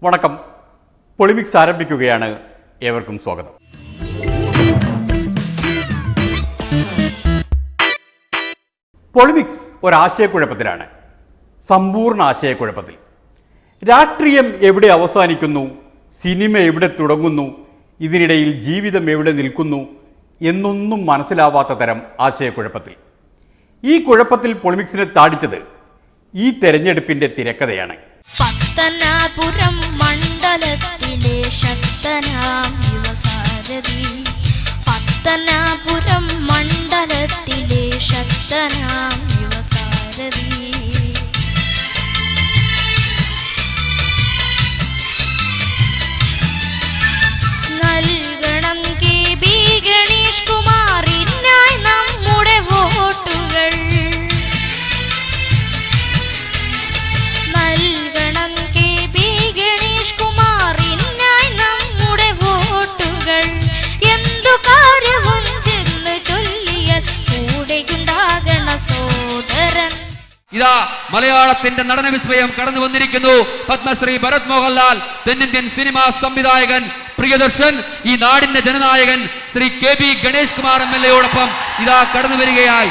വണക്കം. പൊളിമിക്സ് ആരംഭിക്കുകയാണ്. ഏവർക്കും സ്വാഗതം. പൊളിമിക്സ് ഒരാശയക്കുഴപ്പത്തിലാണ്, സമ്പൂർണ്ണ ആശയക്കുഴപ്പത്തിൽ. രാഷ്ട്രീയം എവിടെ അവസാനിക്കുന്നു, സിനിമ എവിടെ തുടങ്ങുന്നു, ഇതിനിടയിൽ ജീവിതം എവിടെ നിൽക്കുന്നു എന്നൊന്നും മനസ്സിലാവാത്ത തരം ആശയക്കുഴപ്പത്തിൽ. ഈ കുഴപ്പത്തിൽ പൊളിമിക്സിനെ താടിച്ചത് ഈ തെരഞ്ഞെടുപ്പിന്റെ തിരക്കഥയാണ്. പത്തനാപുരം മണ്ഡലത്തിലെ ശക്തനാം യുവസാരഥി, പത്തനാപുരം മണ്ഡലത്തിലെ ശക്തനാം യുവസാരഥി. നൽകണം KB ഗണേഷ് കുമാറിനായി നമ്മുടെ വോട്ടുകൾ, നൽകണം KB ഗണേഷ് കുമാറിനായി നമ്മുടെ വോട്ടുകൾ. എന്തു കാര്യവും ചെന്ന് ചൊല്ലിയാൽ കൂടെയുണ്ടാകണ സോദരൻ. ഇതാ മലയാളത്തിന്റെ നടന വിസ്മയം കടന്നു വന്നിരിക്കുന്നു. പത്മശ്രീ ഭരത് മോഹൻലാൽ, തെന്നിന്ത്യൻ സിനിമാ സംവിധായകൻ പ്രിയദർശൻ, ഈ നാടിന്റെ ജനനായകൻ ശ്രീ KB ഗണേഷ് കുമാർ MLA ഇതാ കടന്നു വരികയായി.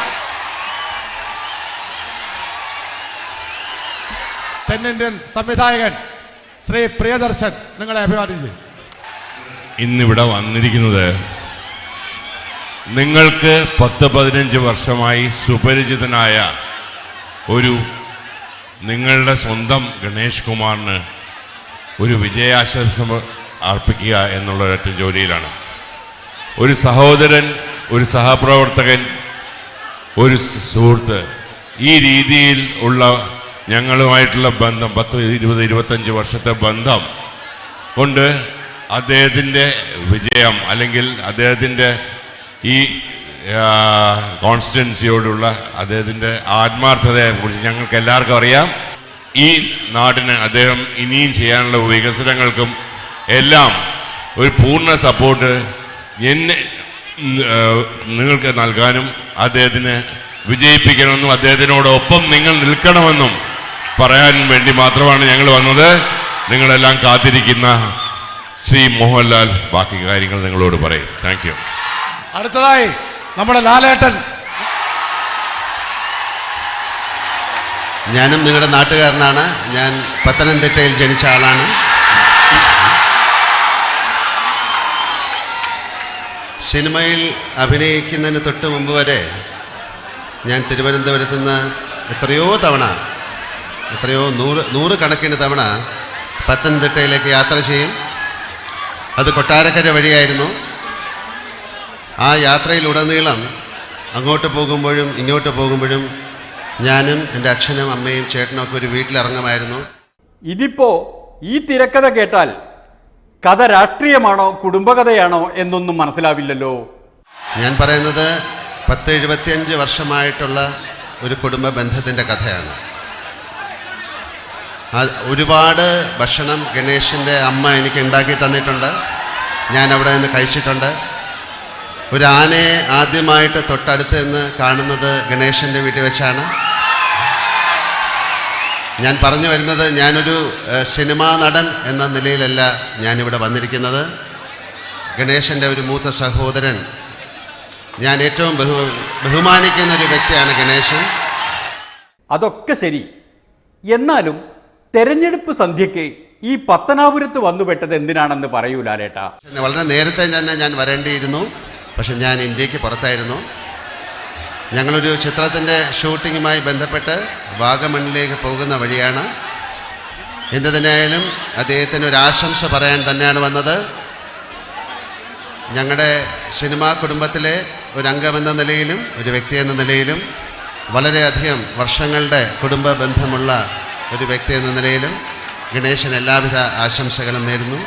തെന്നിന്ത്യൻ സംവിധായകൻ ശ്രീ പ്രിയദർശൻ നിങ്ങളെ അഭിവാദ്യം ചെയ്യും. ഇന്നിവിടെ വന്നിരിക്കുന്നത് നിങ്ങൾക്ക് 10-15 വർഷമായി സുപരിചിതനായ നിങ്ങളുടെ സ്വന്തം ഗണേഷ് കുമാറിന് ഒരു വിജയാശംസ അർപ്പിക്കുക എന്നുള്ള ഒരൊറ്റ ജോലിയിലാണ്. ഒരു സഹോദരൻ, ഒരു സഹപ്രവർത്തകൻ, ഒരു സുഹൃത്ത്, ഈ രീതിയിൽ ഉള്ള ഞങ്ങളുമായിട്ടുള്ള ബന്ധം 10-20-25 വർഷത്തെ ബന്ധം കൊണ്ട് അദ്ദേഹത്തിൻ്റെ വിജയം അല്ലെങ്കിൽ അദ്ദേഹത്തിൻ്റെ ഈ കോൺസ്റ്റിറ്റ്യുവൻസിയോടുള്ള അദ്ദേഹത്തിൻ്റെ ആത്മാർത്ഥതയെക്കുറിച്ച് ഞങ്ങൾക്ക് എല്ലാവർക്കും അറിയാം. ഈ നാടിന് അദ്ദേഹം ഇനിയും ചെയ്യാനുള്ള വികസനങ്ങൾക്കും എല്ലാം ഒരു പൂർണ്ണ സപ്പോർട്ട് നിങ്ങൾക്ക് നൽകാനും അദ്ദേഹത്തിന് വിജയിപ്പിക്കണമെന്നും അദ്ദേഹത്തിനോടൊപ്പം നിങ്ങൾ നിൽക്കണമെന്നും പറയാൻ വേണ്ടി മാത്രമാണ് ഞങ്ങൾ വന്നത്. നിങ്ങളെല്ലാം കാത്തിരിക്കുന്ന ശ്രീ മോഹൻലാൽ ബാക്കി കാര്യങ്ങൾ നിങ്ങളോട് പറയും. Thank you. അടുത്തതായി നമ്മുടെ ലാലേട്ടൻ. ഞാനും നിങ്ങളുടെ നാട്ടുകാരനാണ്. ഞാൻ പത്തനംതിട്ടയിൽ ജനിച്ച ആളാണ്. സിനിമയിൽ അഭിനയിക്കുന്നതിന് തൊട്ട് മുമ്പ് വരെ ഞാൻ തിരുവനന്തപുരത്ത് നിന്ന് എത്രയോ നൂറുകണക്കിന് തവണ പത്തനംതിട്ടയിലേക്ക് യാത്ര ചെയ്യും. അത് കൊട്ടാരക്കര വഴിയായിരുന്നു. ആ യാത്രയിലുടനീളം അങ്ങോട്ട് പോകുമ്പോഴും ഇങ്ങോട്ട് പോകുമ്പോഴും ഞാനും എൻ്റെ അച്ഛനും അമ്മയും ചേട്ടനും ഒക്കെ ഒരു വീട്ടിലിറങ്ങുമായിരുന്നു. ഇതിപ്പോ ഈ തിരക്കഥ കേട്ടാൽ കഥ രാഷ്ട്രീയമാണോ കുടുംബകഥയാണോ എന്നൊന്നും മനസ്സിലാവില്ലല്ലോ. ഞാൻ പറയുന്നത് 10-75 വർഷമായിട്ടുള്ള ഒരു കുടുംബ ബന്ധത്തിൻ്റെ കഥയാണ്. ഒരുപാട് ഭക്ഷണം ഗണേഷിൻ്റെ അമ്മ എനിക്ക് ഉണ്ടാക്കി തന്നിട്ടുണ്ട്. ഞാൻ അവിടെ നിന്ന് കഴിച്ചിട്ടുണ്ട്. ഒരു ആനയെ ആദ്യമായിട്ട് തൊട്ടടുത്ത് നിന്ന് കാണുന്നത് ഗണേശൻ്റെ വീട്ടിൽ വെച്ചാണ്. ഞാൻ പറഞ്ഞു വരുന്നത്, ഞാനൊരു സിനിമാ നടൻ എന്ന നിലയിലല്ല ഞാനിവിടെ വന്നിരിക്കുന്നത്. ഗണേശൻ്റെ ഒരു മൂത്ത സഹോദരൻ, ഞാൻ ഏറ്റവും ബഹുമാനിക്കുന്ന ഒരു വ്യക്തിയാണ് ഗണേശൻ. അതൊക്കെ ശരി. എന്നാലും തെരഞ്ഞെടുപ്പ് സന്ധ്യയ്ക്ക് ഈ പത്തനാപുരത്ത് വന്നുപെട്ടത് എന്തിനാണെന്ന് പറയൂ ലാലേട്ടാ. വളരെ നേരത്തെ തന്നെ ഞാൻ വരേണ്ടിയിരുന്നു. പക്ഷെ ഞാൻ ഇന്ത്യക്ക് പുറത്തായിരുന്നു. ഞങ്ങളൊരു ചിത്രത്തിൻ്റെ ഷൂട്ടിങ്ങുമായി ബന്ധപ്പെട്ട് വാഗമണിലേക്ക് പോകുന്ന വഴിയാണ്. എന്തു തന്നെയായാലും അദ്ദേഹത്തിന് ഒരു ആശംസ പറയാൻ തന്നെയാണ് വന്നത്. ഞങ്ങളുടെ സിനിമാ കുടുംബത്തിലെ ഒരു അംഗമെന്ന നിലയിലും ഒരു വ്യക്തി എന്ന നിലയിലും വളരെയധികം വർഷങ്ങളുടെ കുടുംബ ബന്ധമുള്ള ഒരു വ്യക്തി എന്ന നിലയിലും ഗണേശന് എല്ലാവിധ ആശംസകളും നേരുന്നു.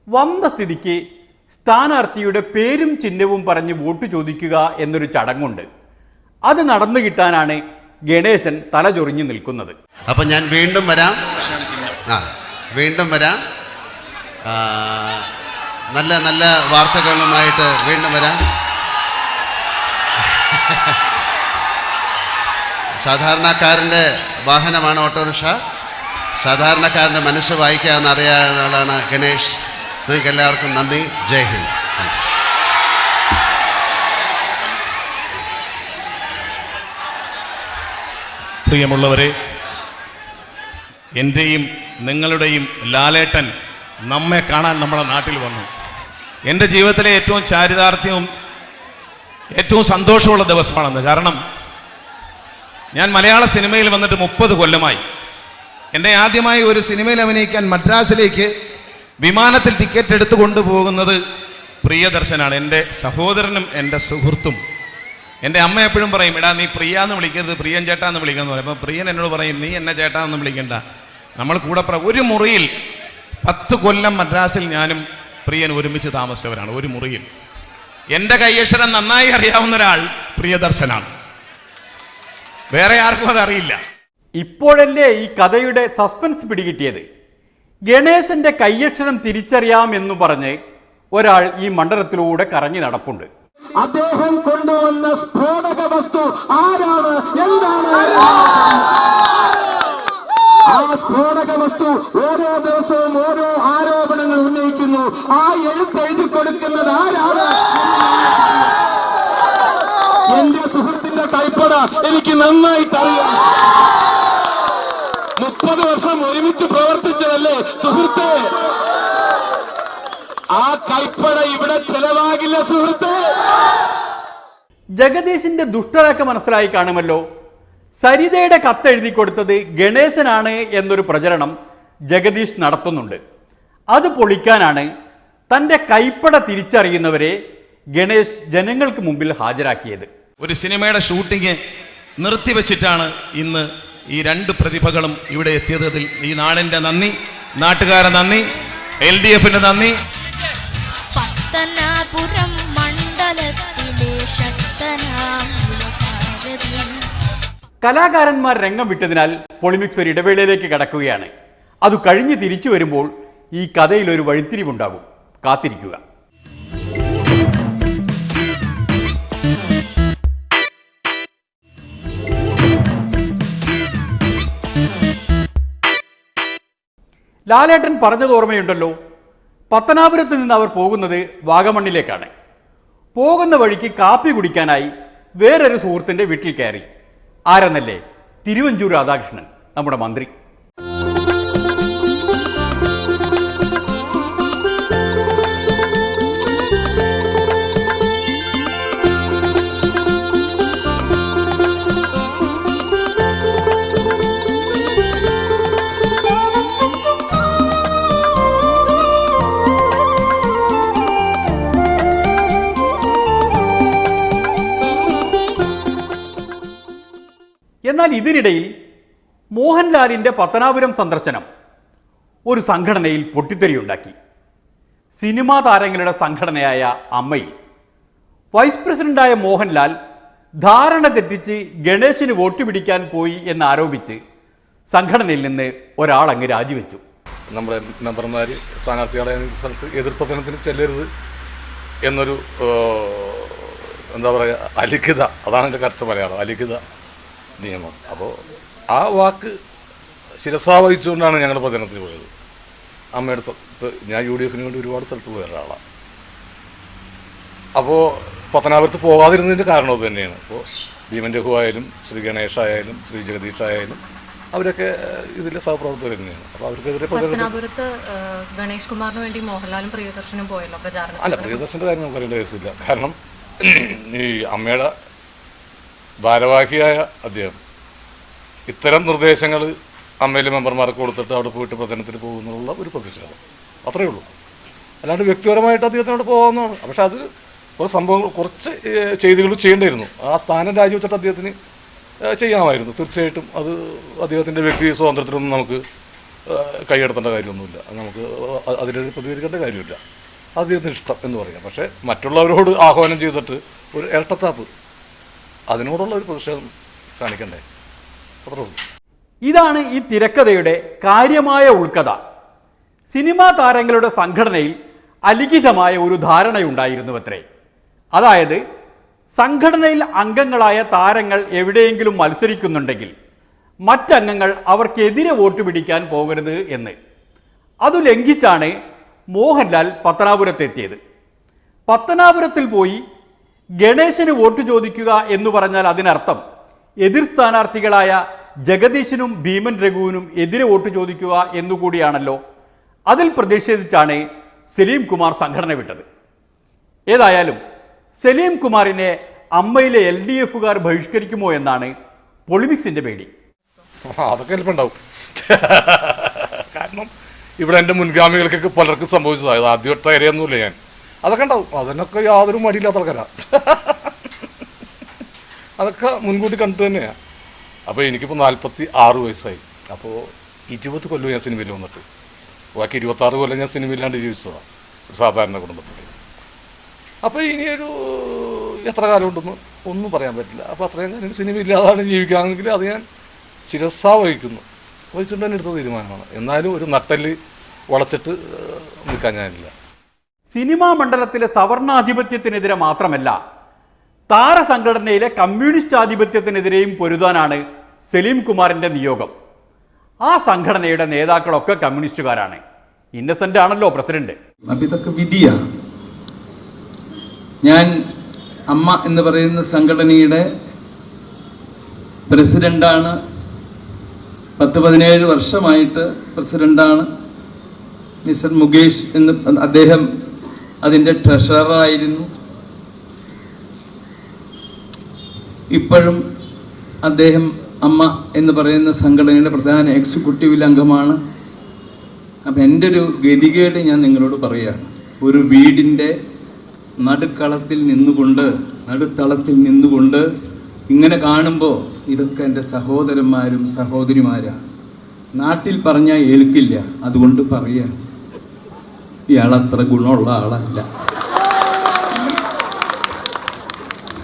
വന്ന സ്ഥിതിക്ക് സ്ഥാനാർത്ഥിയുടെ പേരും ചിഹ്നവും പറഞ്ഞ് വോട്ട് ചോദിക്കുക എന്നൊരു ചടങ്ങുണ്ട്. അത് നടന്നു കിട്ടാനാണ് ഗണേശൻ തലചൊറിഞ്ഞു നിൽക്കുന്നത്. അപ്പം ഞാൻ വീണ്ടും വരാം. നല്ല നല്ല വാർത്തകളുമായിട്ട് വീണ്ടും വരാം. സാധാരണക്കാരൻ്റെ വാഹനമാണ് ഓട്ടോറിക്ഷ. സാധാരണക്കാരൻ്റെ മനസ്സ് വായിക്കാമെന്ന് അറിയാവുന്ന ആളാണ് ഗണേഷ്. നിങ്ങൾക്ക് എല്ലാവർക്കും നന്ദി. ജയ് ഹിന്ദ്. പ്രിയമുള്ളവരെ, എൻ്റെയും നിങ്ങളുടെയും ലാലേട്ടൻ നമ്മെ കാണാൻ നമ്മുടെ നാട്ടിൽ വന്നു. എൻ്റെ ജീവിതത്തിലെ ഏറ്റവും ചാരിതാർത്ഥ്യവും ഏറ്റവും സന്തോഷമുള്ള ദിവസമാണെന്ന്. കാരണം ഞാൻ മലയാള സിനിമയിൽ വന്നിട്ട് 30 കൊല്ലമായി. എന്നെ ആദ്യമായി ഒരു സിനിമയിൽ അഭിനയിക്കാൻ മദ്രാസിലേക്ക് വിമാനത്തിൽ ടിക്കറ്റ് എടുത്തു കൊണ്ടുപോകുന്നത് പ്രിയദർശനാണ്. എൻ്റെ സഹോദരനും എൻ്റെ സുഹൃത്തും. എൻ്റെ അമ്മ എപ്പോഴും പറയും, എടാ നീ പ്രിയ എന്ന് വിളിക്കരുത്, പ്രിയൻ ചേട്ടാ എന്ന് വിളിക്കണമെന്ന് പറയും. അപ്പോൾ പ്രിയൻ എന്നോട് പറയും, നീ എന്നെ ചേട്ടാ എന്ന് വിളിക്കണ്ട, നമ്മൾ കൂടെ ഒരു മുറിയിൽ 10 കൊല്ലം മദ്രാസിൽ ഞാനും പ്രിയൻ ഒരുമിച്ച് താമസിച്ചവരാണ്. ഒരു മുറിയിൽ. എൻ്റെ കൈയക്ഷരം നന്നായി അറിയാവുന്ന ഒരാൾ പ്രിയദർശനാണ്. വേറെ ആർക്കും അതറിയില്ല. ഇപ്പോഴല്ലേ ഈ കഥയുടെ സസ്പെൻസ് പിടികിട്ടിയത്? ഗണേശന്റെ കയ്യക്ഷരം തിരിച്ചറിയാം എന്ന് പറഞ്ഞ് ഒരാൾ ഈ മണ്ഡലത്തിലൂടെ കറങ്ങി നടപ്പുണ്ട്. അദ്ദേഹം കൊണ്ടുവന്ന സ്ഫോടക വസ്തു ആരാണ്, എന്താണ്? ആ സ്ഫോടക വസ്തു ഓരോ ദിവസവും ഓരോ ആരോപണങ്ങൾ ഉന്നയിക്കുന്നു. ആ എഴുതി കൊടുക്കുന്നത് ആരാണ്? എന്റെ സുഹൃത്തിന്റെ കൈപ്പട എനിക്ക് നന്നായിട്ട് അറിയാം. 30 വർഷം ഒരുമിച്ച് പ്രവർത്തിച്ചതല്ലേ സുഹൃത്തെ? ആ കൈപ്പട ഇവിടെ ചെലവാകില്ല സുഹൃത്തെ. ജഗദീഷിന്റെ ദുഷ്ടരൊക്കെ മനസ്സിലായി കാണുമല്ലോ. സരിതയുടെ കത്തെഴുതി കൊടുത്തത് ഗണേശനാണ് എന്നൊരു പ്രചരണം ജഗദീഷ് നടത്തുന്നുണ്ട്. അത് പൊളിക്കാനാണ് തൻ്റെ കൈപ്പട തിരിച്ചറിയുന്നവരെ ഗണേഷ് ജനങ്ങൾക്ക് മുമ്പിൽ ഹാജരാക്കിയത്. ഒരു സിനിമയുടെ ഷൂട്ടിങ് നിർത്തിവെച്ചിട്ടാണ് ഇന്ന് ഈ 2 പ്രതിഭകളും ഇവിടെ എത്തിയതിൽ ഈ നാടിൻ്റെ നന്ദി, നാട്ടുകാരെ നന്ദി, LDFന്റെ നന്ദി. പത്തനാപുരം മണ്ഡലത്തിലെ ശക്തനാം സാരഥി. കലാകാരന്മാർ രംഗം വിട്ടതിനാൽ പൊളിമിക്സ് ഒരു ഇടവേളയിലേക്ക് കടക്കുകയാണ്. അത് കഴിഞ്ഞ് തിരിച്ചു വരുമ്പോൾ ഈ കഥയിൽ ഒരു വഴിത്തിരിവുണ്ടാകും. കാത്തിരിക്കുക. ലാലേട്ടൻ പറഞ്ഞത് ഓർമ്മയുണ്ടല്ലോ, പത്തനാപുരത്ത് നിന്ന് അവർ പോകുന്നത് വാഗമണ്ണിലേക്കാണ്. പോകുന്ന വഴിക്ക് കാപ്പി കുടിക്കാനായി വേറൊരു സുഹൃത്തിൻ്റെ വീട്ടിൽ കയറി. ആരെന്നല്ലേ? തിരുവഞ്ചൂർ രാധാകൃഷ്ണൻ, നമ്മുടെ മന്ത്രി. എന്നാൽ ഇതിനിടയിൽ മോഹൻലാലിൻ്റെ പത്തനാപുരം സന്ദർശനം ഒരു സംഘടനയിൽ പൊട്ടിത്തെറിയുണ്ടാക്കി. സിനിമാ താരങ്ങളുടെ സംഘടനയായ അമ്മയിൽ വൈസ് പ്രസിഡന്റായ മോഹൻലാൽ ധാരണ തെറ്റിച്ച് ഗണേശന് വോട്ട് പിടിക്കാൻ പോയി എന്നാരോപിച്ച് സംഘടനയിൽ നിന്ന് ഒരാൾ അങ്ങ് രാജിവെച്ചു. നമ്മുടെ മെമ്പർമാർ സ്ഥാനാർത്ഥികളെ സ്ഥലത്ത് എതിർപ്രചരണത്തിന് ചെല്ലരുത് എന്നൊരു എന്താ പറയുക, അലിഖിത, അതാണ് എൻ്റെ കറക്റ്റ് മലയാളം, അലിഖിത നിയമം. അപ്പോൾ ആ വാക്ക് ശിരസാ വഹിച്ചുകൊണ്ടാണ് ഞങ്ങൾ പ്രചരണത്തിന് പോയത്. അമ്മയുടെ ഞാൻ UDFന് വേണ്ടി ഒരുപാട് സ്ഥലത്ത് പോയ ഒരാളാണ്. അപ്പോൾ പത്തനാപുരത്ത് പോകാതിരുന്നതിൻ്റെ കാരണം അത് തന്നെയാണ്. അപ്പോൾ ഭീമൻ രഘു ആയാലും ശ്രീ ഗണേഷ് ആയാലും ശ്രീ ജഗദീഷ് ആയാലും അവരൊക്കെ ഇതിലെ സഹപ്രവർത്തകർ തന്നെയാണ്. അപ്പോൾ അവർക്കെതിരെ പത്തനാപുരത്ത് ഗണേഷ് കുമാറിന് വേണ്ടി മോഹൻലാലും പ്രിയദർശനും പോയല്ലോ പ്രചാരണം. അല്ല, പ്രിയദർശൻ്റെ കാര്യം നമുക്ക് അറിയേണ്ട കേസില്ല. കാരണം ഈ അമ്മയുടെ ഭാരവാഹിയായ അദ്ദേഹം ഇത്തരം നിർദ്ദേശങ്ങൾ അമ്മയിലെ മെമ്പർമാർക്ക് കൊടുത്തിട്ട് അവിടെ പോയിട്ട് പ്രചരണത്തിന് പോകുന്നുള്ള ഒരു പ്രതിഷേധം, അത്രയേ ഉള്ളൂ. അല്ലാണ്ട് വ്യക്തിപരമായിട്ട് അദ്ദേഹത്തിനോട് പോകാവുന്നതാണ്. പക്ഷെ അത് കുറച്ച് സംഭവങ്ങൾ, കുറച്ച് ചെയ്തികൾ ചെയ്യേണ്ടിയിരുന്നു. ആ സ്ഥാനം രാജിവെച്ചിട്ട് അദ്ദേഹത്തിന് ചെയ്യാമായിരുന്നു. തീർച്ചയായിട്ടും അത് അദ്ദേഹത്തിൻ്റെ വ്യക്തി സ്വാതന്ത്ര്യത്തിനൊന്നും നമുക്ക് കൈയെടുത്തേണ്ട കാര്യമൊന്നുമില്ല. നമുക്ക് അതിനെതിരെ പ്രതികരിക്കേണ്ട കാര്യമില്ല. അദ്ദേഹത്തിന് ഇഷ്ടം എന്ന് പറയാം. പക്ഷേ മറ്റുള്ളവരോട് ആഹ്വാനം ചെയ്തിട്ട് ഒരു ഇരട്ടത്താപ്പ്, അതിനോടുള്ള ഒരു പ്രതിഷേധം കാണിക്കണ്ടേ, അത്രേ ഉള്ളൂ. ഇതാണ് ഈ തിരക്കഥയുടെ കാര്യമായ ഉൾക്കഥ. സിനിമാ താരങ്ങളുടെ സംഘടനയിൽ അലിഖിതമായ ഒരു ധാരണയുണ്ടായിരുന്നുവത്രേ. അതായത് സംഘടനയിൽ അംഗങ്ങളായ താരങ്ങൾ എവിടെയെങ്കിലും മത്സരിക്കുന്നുണ്ടെങ്കിൽ മറ്റംഗങ്ങൾ അവർക്കെതിരെ വോട്ട് പിടിക്കാൻ പോകരുത് എന്ന്. അതു ലംഘിച്ചാണ് മോഹൻലാൽ പത്തനാപുരത്തെത്തിയത്. പത്തനാപുരത്തിൽ പോയി ഗണേശന് വോട്ട് ചോദിക്കുക എന്ന് പറഞ്ഞാൽ അതിനർത്ഥം എതിർ സ്ഥാനാർത്ഥികളായ ജഗദീശനും ഭീമൻ രഘുവിനും എതിരെ വോട്ട് ചോദിക്കുക എന്നുകൂടിയാണല്ലോ. അതിൽ പ്രതിഷേധിച്ചാണ് സലീം കുമാർ സംഘടന വിട്ടത്. ഏതായാലും സലീം കുമാറിനെ അമ്മയിലെ LDFകാർ ബഹിഷ്കരിക്കുമോ എന്നാണ് പൊളിമിക്സിന്റെ പേടി. അതൊക്കെ എളുപ്പമുണ്ടാവും. കാരണം ഇവിടെ എൻ്റെ മുൻഗാമികൾക്കൊക്കെ പലർക്കും സംഭവിച്ചതാണ്. ആദ്യത്തെ ഏരിയൊന്നുമില്ല ഞാൻ. അതൊക്കെ ഉണ്ടാവും. അതിനൊക്കെ യാതൊരു മടിയില്ലാത്ത ആൾക്കാരാണ്. അതൊക്കെ മുൻകൂട്ടി കണ്ടു തന്നെയാണ്. അപ്പോൾ എനിക്കിപ്പോൾ 46 വയസ്സായി. അപ്പോൾ 20 കൊല്ലം ഞാൻ സിനിമയിൽ വന്നിട്ട്, ബാക്കി 26 കൊല്ലം ഞാൻ സിനിമയില്ലാണ്ട് ജീവിച്ചതാണ് സാധാരണ കുടുംബത്തിൽ. അപ്പോൾ ഇനിയൊരു എത്ര കാലം ഉണ്ടെന്ന് ഒന്നും പറയാൻ പറ്റില്ല. അപ്പോൾ അത്രയും ഞാൻ സിനിമയില്ലാതാണ് ജീവിക്കുകയാണെങ്കിൽ അത് ഞാൻ ശിരസാ വഹിച്ചുകൊണ്ട് തന്നെ എടുത്ത തീരുമാനമാണ്. എന്നാലും ഒരു നട്ടല് വളച്ചിട്ട് നിൽക്കാൻ ഞാനില്ല. സിനിമാ മണ്ഡലത്തിലെ സവർണാധിപത്യത്തിനെതിരെ മാത്രമല്ല, താരസംഘടനയിലെ കമ്മ്യൂണിസ്റ്റ് ആധിപത്യത്തിനെതിരെയും പൊരുതാനാണ് സലീം കുമാറിൻ്റെ നിയോഗം. ആ സംഘടനയുടെ നേതാക്കളൊക്കെ കമ്മ്യൂണിസ്റ്റുകാരാണ്. ഇന്നസെന്റ് ആണല്ലോ പ്രസിഡന്റ്. അപ്പം ഇതൊക്കെ വിധിയാണ്. ഞാൻ അമ്മ എന്ന് പറയുന്ന സംഘടനയുടെ പ്രസിഡന്റാണ്. 10-17 വർഷമായിട്ട് പ്രസിഡന്റാണ്. മിസ്റ്റർ മുകേഷ് എന്ന് അദ്ദേഹം അതിൻ്റെ ട്രഷററായിരുന്നു. ഇപ്പോഴും അദ്ദേഹം അമ്മ എന്ന് പറയുന്ന സംഘടനയുടെ പ്രധാന എക്സിക്യൂട്ടീവിൽ അംഗമാണ്. അപ്പം എൻ്റെ ഒരു ഗതികേട് ഞാൻ നിങ്ങളോട് പറയുകയാണ്. ഒരു വീടിൻ്റെ നടുത്തളത്തിൽ നിന്നുകൊണ്ട് ഇങ്ങനെ കാണുമ്പോൾ ഇതൊക്കെ എൻ്റെ സഹോദരന്മാരും സഹോദരിമാരാണ്. നാട്ടിൽ പറഞ്ഞാൽ ഏൽക്കില്ല, അതുകൊണ്ട് പറയാം, ഇയാളത്ര ഗുണമുള്ള ആളല്ല.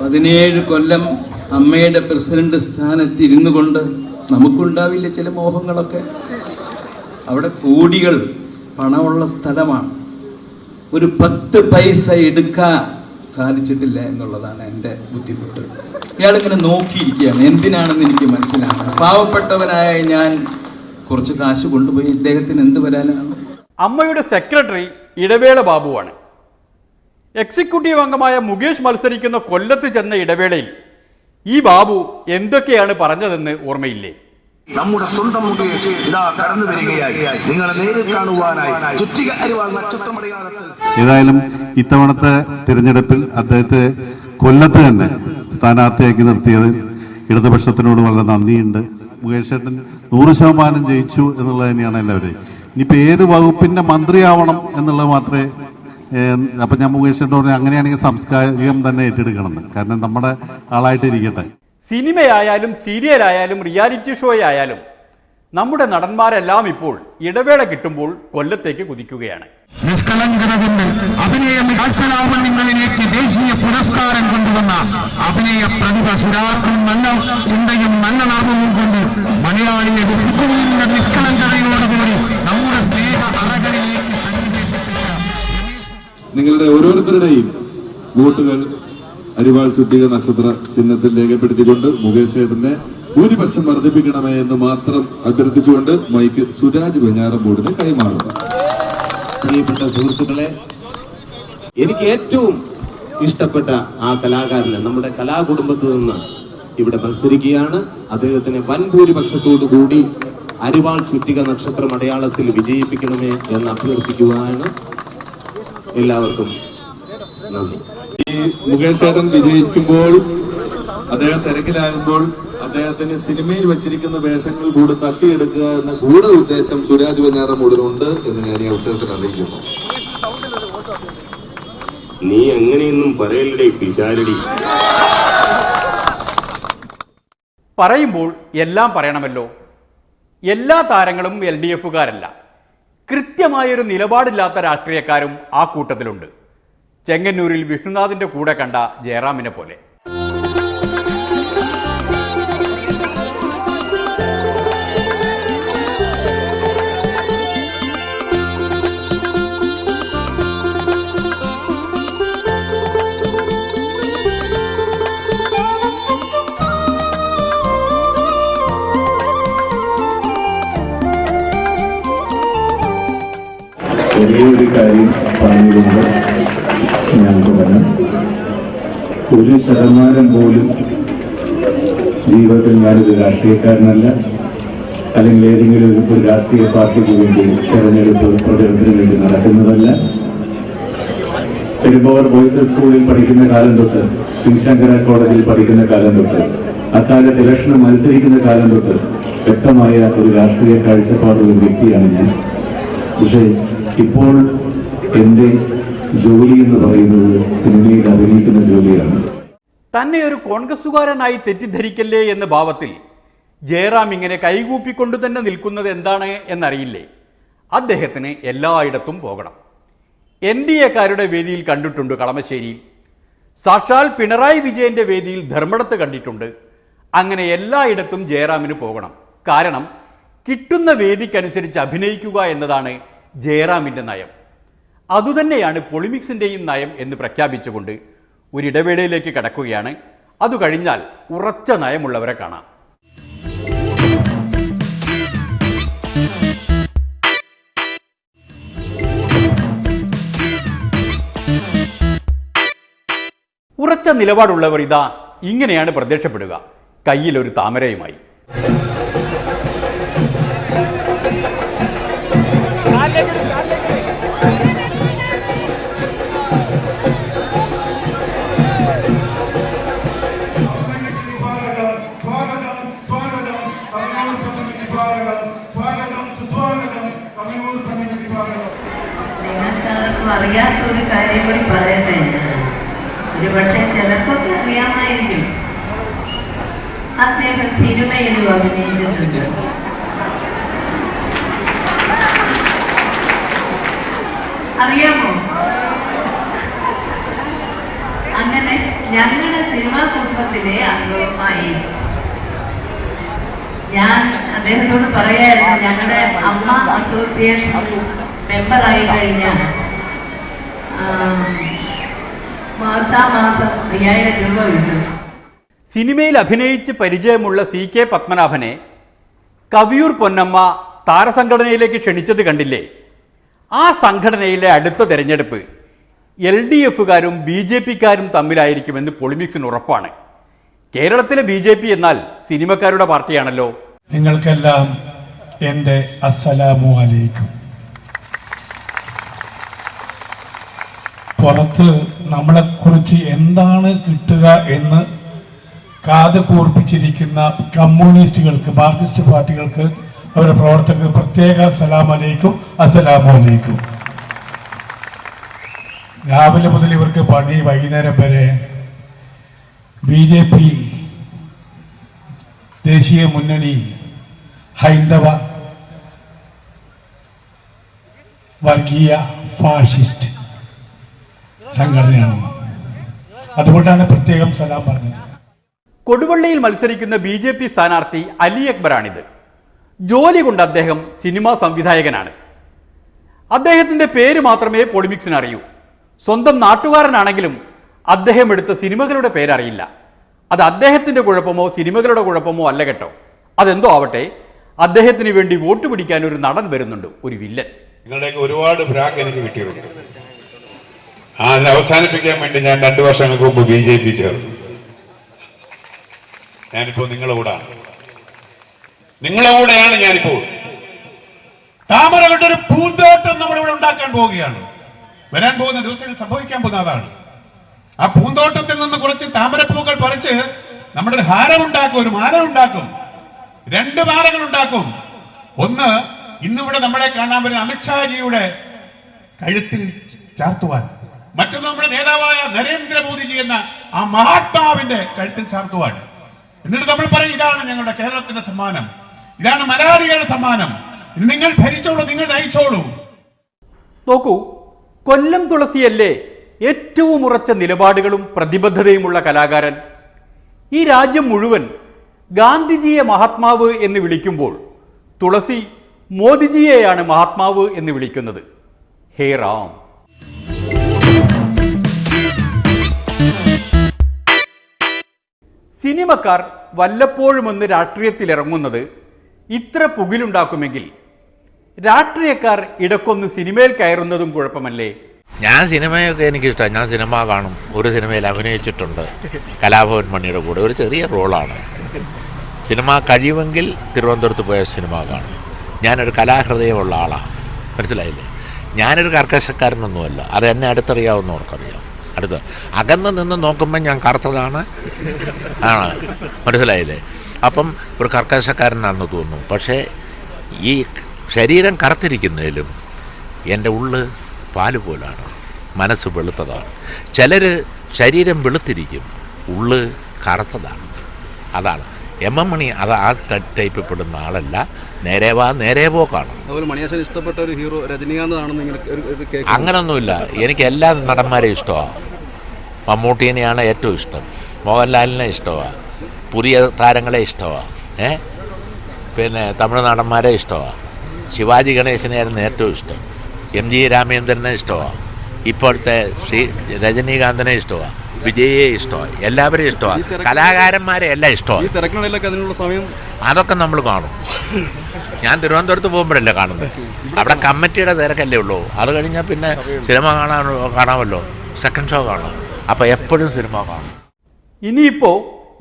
17 കൊല്ലം അമ്മയുടെ പ്രസിഡന്റ് സ്ഥാനത്ത് ഇരുന്നു കൊണ്ട് നമുക്കുണ്ടാവില്ല ചില മോഹങ്ങളൊക്കെ. അവിടെ കോടികൾ പണമുള്ള സ്ഥലമാണ്. ഒരു 10 പൈസ എടുക്കാൻ സാധിച്ചിട്ടില്ല എന്നുള്ളതാണ് എൻ്റെ ബുദ്ധിമുട്ട്. ഇയാളിങ്ങനെ നോക്കിയിരിക്കുകയാണ്. എന്തിനാണെന്ന് എനിക്ക് മനസ്സിലാക്കണം. പാവപ്പെട്ടവനായ ഞാൻ കുറച്ച് കാശ് കൊണ്ടുപോയി ഇദ്ദേഹത്തിന് എന്ത് വരാനാണ്? അമ്മയുടെ സെക്രട്ടറി ഇടവേള ബാബുവാണ്. എക്സിക്യൂട്ടീവ് അംഗമായ മുകേഷ് മത്സരിക്കുന്ന കൊല്ലത്ത് ചെന്ന ഇടവേളയിൽ ഈ ബാബു എന്തൊക്കെയാണ് പറഞ്ഞതെന്ന് ഓർമ്മയില്ലേ? നമ്മുടെ സ്വന്തം മുകേഷ് ഇതാ കടന്നു വരികയായി. നിങ്ങളെ നേരിൽ കാണുവാനായി ചുറ്റിക അരിവാൾ നക്ഷത്രമടയാളത്തിൽ. ഏതായാലും ഇത്തവണത്തെ തിരഞ്ഞെടുപ്പിൽ അദ്ദേഹത്തെ കൊല്ലത്ത് തന്നെ സ്ഥാനാർത്ഥിയാക്കി നിർത്തിയത് ഇടതുപക്ഷത്തിനോട് വളരെ നന്ദിയുണ്ട്. മുകേഷ് ചേട്ടൻ 100% ജയിച്ചു എന്നുള്ളത് തന്നെയാണ് എല്ലാവരും. ഇനിയിപ്പോൾ ഏത് വകുപ്പിന്റെ മന്ത്രിയാവണം എന്നുള്ളത് മാത്രമേ. അപ്പം ഞാൻ മുകേഷ് ചേട്ടൻ പറഞ്ഞു അങ്ങനെയാണെങ്കിൽ സംസ്കാരികം തന്നെ ഏറ്റെടുക്കണം. കാരണം നമ്മുടെ ആളായിട്ട് ഇരിക്കട്ടെ. സിനിമയായാലും സീരിയലായാലും റിയാലിറ്റി ഷോ ആയാലും നമ്മുടെ നടന്മാരെല്ലാം ഇപ്പോൾ ഇടവേള കിട്ടുമ്പോൾ കൊല്ലത്തേക്ക് കുതിക്കുകയാണ്. നിഷ്കളങ്കതകൊണ്ട് അഭിനയ മികച്ചലാവണ്യങ്ങളിലേക്ക് ദേശീയ പുരസ്കാരം കൊണ്ടുവന്ന അഭിനയ പ്രതിഭ സുരാക്കും നല്ല ചിന്തയും നല്ല നാമവും കൊണ്ട് മലയാളിയെ നിഷ്കളങ്കതയോടുകൂടി നമ്മുടെ സ്നേഹ അറകളിലേക്ക് നിങ്ങളുടെ ഓരോരുത്തരുടെയും വോട്ടുകൾ അരിവാൾ ചുറ്റിക നക്ഷത്ര ചിഹ്നത്തിൽ രേഖപ്പെടുത്തിക്കൊണ്ട് മുകേഷ് ചേട്ടനെ ഭൂരിപക്ഷം വർദ്ധിപ്പിക്കണമേ എന്ന് മാത്രം അഭ്യർത്ഥിച്ചുകൊണ്ട് മൈക്ക് സുരാജ് വെഞ്ഞാറമൂടിന് കൈമാറുന്നു. പ്രിയപ്പെട്ട സുഹൃത്തുക്കളെ, എനിക്ക് ഏറ്റവും ഇഷ്ടപ്പെട്ട ആ കലാകാരന് നമ്മുടെ കലാകുടുംബത്തിൽ നിന്ന് ഇവിടെ മത്സരിക്കുകയാണ്. അദ്ദേഹത്തിന് വൻ ഭൂരിപക്ഷത്തോടു കൂടി അരിവാൾ ചുറ്റിക നക്ഷത്രം അടയാളത്തിൽ വിജയിപ്പിക്കണമേ എന്ന് അഭ്യർത്ഥിക്കുവാണ്. എല്ലാവർക്കും നന്ദി. ഈ മുകേഷ് ചേട്ടൻ വിജയിക്കുമ്പോൾ, അദ്ദേഹം തിരക്കിലാകുമ്പോൾ അദ്ദേഹത്തിന് സിനിമയിൽ വെച്ചിരിക്കുന്ന വേഷങ്ങൾ കൂടെ തട്ടിയെടുക്കുക എന്ന ഗൂഢ ഉദ്ദേശം സുരാജ് വെഞ്ഞാറമൂടിനുണ്ട് എന്ന് ഞാൻ ഈ അവസരത്തിൽ അറിയിക്കുന്നു. നീ എങ്ങനെയൊന്നും പറയലടേ വിചാരടി. പറയുമ്പോൾ എല്ലാം പറയണമല്ലോ. എല്ലാ താരങ്ങളും LDFകാരല്ല. കൃത്യമായൊരു നിലപാടില്ലാത്ത രാഷ്ട്രീയക്കാരും ആ കൂട്ടത്തിലുണ്ട്. ചെങ്ങന്നൂരിൽ വിഷ്ണുനാഥിന്റെ കൂടെ കണ്ട ജയറാമിനെ പോലെ. ഒരേ ഒരു കാര്യം പറഞ്ഞുകൊണ്ട് ഞാൻ തുടങ്ങാം. 1% പോലും ജീവിതത്തിൽ ഞാനൊരു രാഷ്ട്രീയക്കാരനല്ല, അല്ലെങ്കിൽ ഏതെങ്കിലും ഒരു രാഷ്ട്രീയ പാർട്ടിക്ക് വേണ്ടി തെരഞ്ഞെടുപ്പ് പ്രചരണത്തിന് വേണ്ടി നടക്കുന്നതല്ല. പെരുമ്പാവൂർ ബോയ്സ് സ്കൂളിൽ പഠിക്കുന്ന കാലം തൊട്ട്, ശിവശങ്കര കോളേജിൽ പഠിക്കുന്ന കാലം തൊട്ട്, അക്കാലത്ത് ഇലക്ഷന് മത്സരിക്കുന്ന കാലം തൊട്ട് വ്യക്തമായ ഒരു രാഷ്ട്രീയ കാഴ്ചപ്പാടുള്ള വ്യക്തിയാണ് ഞാൻ. പക്ഷേ ഇപ്പോൾ എൻ്റെ ജോലി എന്ന് പറയുന്നത് സിനിമയിൽ അഭിനയിക്കുന്ന ജോലിയാണ്. തന്നെ ഒരു കോൺഗ്രസുകാരനായി തെറ്റിദ്ധരിക്കല്ലേ എന്ന ഭാവത്തിൽ ജയറാം ഇങ്ങനെ കൈകൂപ്പിക്കൊണ്ട് തന്നെ നിൽക്കുന്നത് എന്താണ് എന്നറിയില്ലേ? അദ്ദേഹത്തിന് എല്ലായിടത്തും പോകണം. NDAക്കാരുടെ വേദിയിൽ കണ്ടിട്ടുണ്ട് കളമശ്ശേരിയിൽ, സാക്ഷാൽ പിണറായി വിജയൻ്റെ വേദിയിൽ ധർമ്മടത്ത് കണ്ടിട്ടുണ്ട്. അങ്ങനെ എല്ലായിടത്തും ജയറാമിന് പോകണം. കാരണം കിട്ടുന്ന വേദിക്കനുസരിച്ച് അഭിനയിക്കുക എന്നതാണ് ജയറാമിൻ്റെ നയം. അതുതന്നെയാണ് പൊളിമിക്സിൻ്റെയും നയം എന്ന് പ്രഖ്യാപിച്ചുകൊണ്ട് ഒരിടവേളയിലേക്ക് കടക്കുകയാണ്. അതു കഴിഞ്ഞാൽ ഉറച്ച നയമുള്ളവരെ കാണാം. ഉറച്ച നിലപാടുള്ളവർ ഇതാ ഇങ്ങനെയാണ് പ്രത്യക്ഷപ്പെടുക, കയ്യിലൊരു താമരയുമായി. നിങ്ങൾക്കാർക്കും അറിയാത്ത ഒരു കാര്യം കൂടി പറയട്ടെ. ഒരു പക്ഷേ ചിലർക്കൊക്കെ അറിയാമായിരിക്കും, അദ്ദേഹം സിനിമയിലും അഭിനയിച്ചിട്ടുണ്ട്. അറിയാമോ? അങ്ങനെ ഞങ്ങളുടെ സിനിമാ കുടുംബത്തിലെ അംഗവുമായി ഞാൻ അദ്ദേഹത്തോട് പറയായിരുന്നു, ഞങ്ങളുടെ അമ്മ അസോസിയേഷൻ മെമ്പറായി കഴിഞ്ഞാൽ മാസാമാസം 5000 രൂപ കിട്ടും. സിനിമയിൽ അഭിനയിച്ച് പരിചയമുള്ള CK പത്മനാഭനെ കവിയൂർ പൊന്നമ്മ താരസംഘടനയിലേക്ക് ക്ഷണിച്ചത് കണ്ടില്ലേ? ആ സംഘടനയിലെ അടുത്ത തെരഞ്ഞെടുപ്പ് LDFകാരും BJPക്കാരും തമ്മിലായിരിക്കുമെന്ന് പൊളിമിക്സിന് ഉറപ്പാണ്. കേരളത്തിലെ BJP എന്നാൽ സിനിമക്കാരുടെ പാർട്ടിയാണല്ലോ. നിങ്ങൾക്കെല്ലാം എൻ്റെ അസ്സലാമു അലൈക്കും. പുറത്ത് നമ്മളെക്കുറിച്ച് എന്താണ് കിട്ടുക എന്ന് കാത് കൂർപ്പിച്ചിരിക്കുന്ന കമ്മ്യൂണിസ്റ്റുകൾക്ക്, മാർക്സിസ്റ്റ് പാർട്ടികൾക്ക്, അവരുടെ പ്രവർത്തകർക്ക് പ്രത്യേക അസ്സലാമു അലൈക്കും. അസ്സലാമു അലൈക്കും. രാവിലെ മുതൽ ഇവർക്ക് പണി, വൈകുന്നേരം വരെ BJP, ദേശീയ മുന്നണി, ഹൈന്ദവ വർഗീയ ഫാഷിസ്റ്റ് സംഘടനയാണ്. അതുകൊണ്ടാണ് പ്രത്യേകം സലാം പറഞ്ഞത്. കൊടുവള്ളിയിൽ മത്സരിക്കുന്ന BJP സ്ഥാനാർത്ഥി അലി അക്ബറാണിത്. ജോലി കൊണ്ട് അദ്ദേഹം സിനിമാ സംവിധായകനാണ്. അദ്ദേഹത്തിൻ്റെ പേര് മാത്രമേ പൊളിമിക്സിന് അറിയൂ. സ്വന്തം നാട്ടുകാരനാണെങ്കിലും അദ്ദേഹം എടുത്ത സിനിമകളുടെ പേരറിയില്ല. അത് അദ്ദേഹത്തിൻ്റെ കുഴപ്പമോ സിനിമകളുടെ കുഴപ്പമോ അല്ല കേട്ടോ. അതെന്തോ ആവട്ടെ, അദ്ദേഹത്തിന് വേണ്ടി വോട്ട് പിടിക്കാൻ ഒരു നടൻ വരുന്നുണ്ട്, ഒരു വില്ലൻ. നിങ്ങളുടെയൊക്കെ ഒരുപാട് ബ്രാക്ക് എനിക്ക് കിട്ടിയിട്ടുണ്ട്. അതിനെ അവസാനിപ്പിക്കാൻ വേണ്ടി ഞാൻ 2 വർഷങ്ങൾക്ക് മുമ്പ് BJP ചേർന്നു. ഞാനിപ്പോ നിങ്ങളുടെ കൂടെയാണ് ഞാനിപ്പോൾ. താമര കൊണ്ടൊരു പൂന്തോട്ടം നമ്മളിവിടെ ഉണ്ടാക്കാൻ പോവുകയാണ്. വരാൻ പോകുന്ന ദിവസങ്ങളിൽ സംഭവിക്കാൻ പോകുന്ന അതാണ്. ആ പൂന്തോട്ടത്തിൽ നിന്ന് കുറച്ച് താമരപ്പൂക്കൾ പറിച്ച് നമ്മുടെ ഒരു ഹാരം ഉണ്ടാക്കും, ഒരു മാല ഉണ്ടാക്കും, 2 മാലകൾ ഉണ്ടാക്കും. ഒന്ന് ഇന്നിവിടെ നമ്മളെ കാണാൻ വരുന്ന അമിത്ഷാജിയുടെ കഴുത്തിൽ ചാർത്തുവാൻ, മറ്റൊന്ന് നമ്മുടെ നേതാവായ നരേന്ദ്രമോദിജി എന്ന ആ മഹാത്മാവിന്റെ കഴുത്തിൽ ചാർത്തുവാൻ. എന്നിട്ട് നമ്മൾ പറയും, ഇതാണ് ഞങ്ങളുടെ കേരളത്തിന്റെ സമ്മാനം, ഇതാണ് മലയാളികളുടെ സമ്മാനം, ഇത് നിങ്ങൾ ഭരിച്ചോളൂ, നിങ്ങൾ നയിച്ചോളൂ. നോക്കൂ, കൊല്ലം തുളസിയല്ലേ ഏറ്റവും ഉറച്ച നിലപാടുകളും പ്രതിബദ്ധതയുമുള്ള കലാകാരൻ? ഈ രാജ്യം മുഴുവൻ ഗാന്ധിജിയെ മഹാത്മാവ് എന്ന് വിളിക്കുമ്പോൾ തുളസി മോദിജിയെയാണ് മഹാത്മാവ് എന്ന് വിളിക്കുന്നത്. ഹേ റാം. സിനിമക്കാർ വല്ലപ്പോഴുമൊന്ന് രാഷ്ട്രീയത്തിലിറങ്ങുന്നത് ഇത്ര പുകിലുണ്ടാക്കുമെങ്കിൽ രാഷ്ട്രീയക്കാർ ഇടക്കൊന്ന് സിനിമയിൽ കയറുന്നതും കുഴപ്പമല്ലേ? ഞാൻ സിനിമയൊക്കെ എനിക്കിഷ്ടമാണ്. ഞാൻ സിനിമ കാണും. ഒരു സിനിമയിൽ അഭിനയിച്ചിട്ടുണ്ട്, കലാഭവൻ മണിയുടെ കൂടെ. ഒരു ചെറിയ റോളാണ്. സിനിമ കഴിയുമെങ്കിൽ തിരുവനന്തപുരത്ത് പോയ സിനിമ കാണും. ഞാനൊരു കലാഹൃദയമുള്ള ആളാണ്, മനസ്സിലായില്ലേ? ഞാനൊരു കർക്കശക്കാരനൊന്നുമല്ല. അത് എന്നെ അടുത്തറിയാവുന്നവർക്കറിയാം. അകന്ന് നിന്ന് നോക്കുമ്പോൾ ഞാൻ കറുത്തതാണ് മനസ്സിലായില്ലേ? അപ്പം ഒരു കർക്കശക്കാരനാണെന്ന് തോന്നുന്നു. പക്ഷേ ഈ ശരീരം കറുത്തിരിക്കുന്നതിലും എൻ്റെ ഉള്ള് പാല് പോലാണ്, മനസ്സ് വെളുത്തതാണ്. ചിലർ ശരീരം വെളുത്തിരിക്കും, ഉള്ള് കറുത്തതാണ്. അതാണ് എം മണി. അത് ആ ടൈപ്പിൽ പെടുന്ന ആളല്ല. നേരെ വാ നേരെ പോക്കാണ്. ഇഷ്ടപ്പെട്ട ഒരു ഹീറോ രജനീകാന്ത് ആണെന്ന് അങ്ങനൊന്നുമില്ല. എനിക്ക് എല്ലാ നടന്മാരെയും ഇഷ്ടമാണ്. മമ്മൂട്ടീനെയാണ് ഏറ്റവും ഇഷ്ടം, മോഹൻലാലിനെ ഇഷ്ടമാണ്, പുതിയ താരങ്ങളെ ഇഷ്ടമാണ്, പിന്നെ തമിഴ് നടന്മാരെ ഇഷ്ടമാണ്. ശിവാജി ഗണേശനെയായിരുന്നു ഏറ്റവും ഇഷ്ടം. എം ജി രാമേന്ദ്രനെ ഇഷ്ടമാണ്. ഇപ്പോഴത്തെ രജനീകാന്തിനെ ഇഷ്ടമാണ്. വിജയെ ഇഷ്ടമാണ്. എല്ലാവരെയും ഇഷ്ടമാണ്. കലാകാരന്മാരെ എല്ലാം ഇഷ്ടമാണ്. അതൊക്കെ നമ്മൾ കാണും. ഞാൻ തിരുവനന്തപുരത്ത് പോകുമ്പോഴല്ലേ കാണുന്നത്. അവിടെ കമ്മിറ്റിയുടെ തിരക്കല്ലേ ഉള്ളൂ. അത് കഴിഞ്ഞാൽ പിന്നെ സിനിമ കാണാമല്ലോ, സെക്കൻഡ് ഷോ കാണും. അപ്പോൾ എപ്പോഴും സിനിമ കാണും. ഇനിയിപ്പോൾ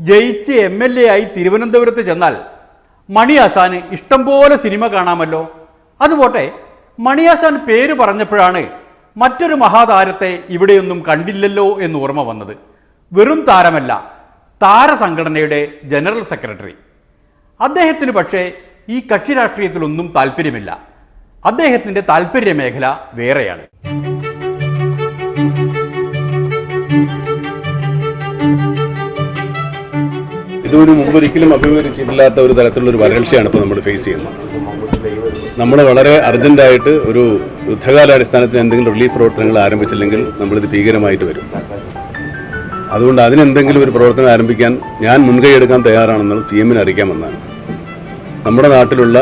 ജയിച്ച് MLA ആയി തിരുവനന്തപുരത്ത് ചെന്നാൽ മണിയാശാന് ഇഷ്ടംപോലെ സിനിമ കാണാമല്ലോ. അതുപോട്ടെ, മണിയാശാൻ പേര് പറഞ്ഞപ്പോഴാണ് മറ്റൊരു മഹാതാരത്തെ ഇവിടെയൊന്നും കണ്ടില്ലല്ലോ എന്ന് ഓർമ്മ വന്നത്. വെറും താരമല്ല, താരസംഘടനയുടെ ജനറൽ സെക്രട്ടറി. അദ്ദേഹത്തിന് പക്ഷേ ഈ കക്ഷി രാഷ്ട്രീയത്തിലൊന്നും താല്പര്യമില്ല. അദ്ദേഹത്തിൻ്റെ താല്പര്യ മേഖല വേറെയാണ്. ഇതൊരു മുമ്പൊരിക്കലും അഭിമുഖീകരിച്ചിട്ടില്ലാത്ത ഒരു തരത്തിലുള്ള ഒരു വരൾച്ചയാണ് ഇപ്പോൾ നമ്മൾ ഫേസ് ചെയ്യുന്നത്. നമ്മൾ വളരെ അർജൻറ്റായിട്ട് ഒരു യുദ്ധകാലാടിസ്ഥാനത്തിൽ എന്തെങ്കിലും റിലീഫ് പ്രവർത്തനങ്ങൾ ആരംഭിച്ചില്ലെങ്കിൽ നമ്മളിത് ഭീകരമായിട്ട് വരും. അതുകൊണ്ട് അതിനെന്തെങ്കിലും ഒരു പ്രവർത്തനം ആരംഭിക്കാൻ ഞാൻ മുൻകൈ എടുക്കാൻ തയ്യാറാണെന്നത് CM-നെ അറിയിക്കാമെന്നാണ്. നമ്മുടെ നാട്ടിലുള്ള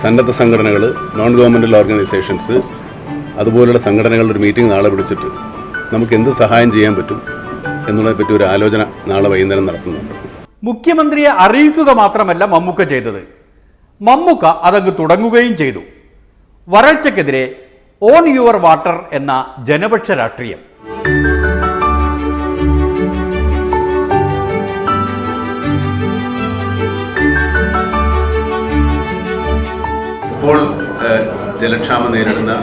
സന്നദ്ധ സംഘടനകൾ, നോൺ ഗവൺമെൻറ്റൽ ഓർഗനൈസേഷൻസ്, അതുപോലുള്ള സംഘടനകളുടെ ഒരു മീറ്റിംഗ് നാളെ വിളിച്ചിട്ട് നമുക്ക് എന്ത് സഹായം ചെയ്യാൻ പറ്റും എന്നുള്ളതിനെപ്പറ്റി ഒരു ആലോചന നാളെ വൈകുന്നേരം നടത്തുന്നുണ്ട്. മുഖ്യമന്ത്രിയെ അറിയിക്കുക മാത്രമല്ല മമ്മൂക്ക ചെയ്തത്. മമ്മൂക്ക അതങ്ങ് തുടങ്ങുകയും ചെയ്തു. വരൾച്ചയ്ക്കെതിരെ ഓൺ യുവർ വാട്ടർ എന്ന ജനപക്ഷ രാഷ്ട്രീയം. ഇപ്പോൾ ജലക്ഷാമം നേരിടുന്ന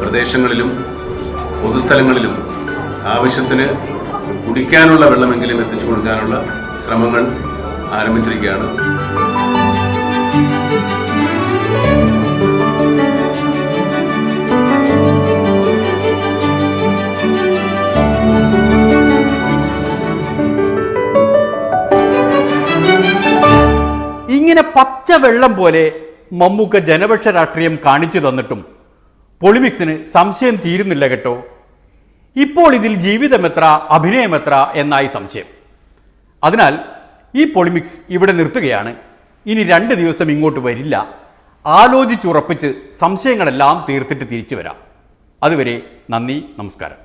പ്രദേശങ്ങളിലും പൊതുസ്ഥലങ്ങളിലും ആവശ്യത്തിന് കുടിക്കാനുള്ള വെള്ളമെങ്കിലും എത്തിച്ചു കൊടുക്കാനുള്ള ശ്രമങ്ങൾ ആരംഭിച്ചിരിക്കുകയാണ്. ഇങ്ങനെ പച്ച വെള്ളം പോലെ മമ്മൂക്ക ജനപക്ഷ രാഷ്ട്രീയം കാണിച്ചു തന്നിട്ടും പൊളിമിക്സിന് സംശയം തീരുന്നില്ല കേട്ടോ. ഇപ്പോൾ ഇതിൽ ജീവിതമെത്ര അഭിനയമെത്ര എന്നായി സംശയം. അതിനാൽ ഈ പൊളിമിക്സ് ഇവിടെ നിർത്തുകയാണ്. ഇനി 2 ദിവസം ഇങ്ങോട്ട് വരില്ല. ആലോചിച്ചുറപ്പിച്ച് സംശയങ്ങളെല്ലാം തീർത്തിട്ട് തിരിച്ചു വരാം. അതുവരെ നന്ദി, നമസ്കാരം.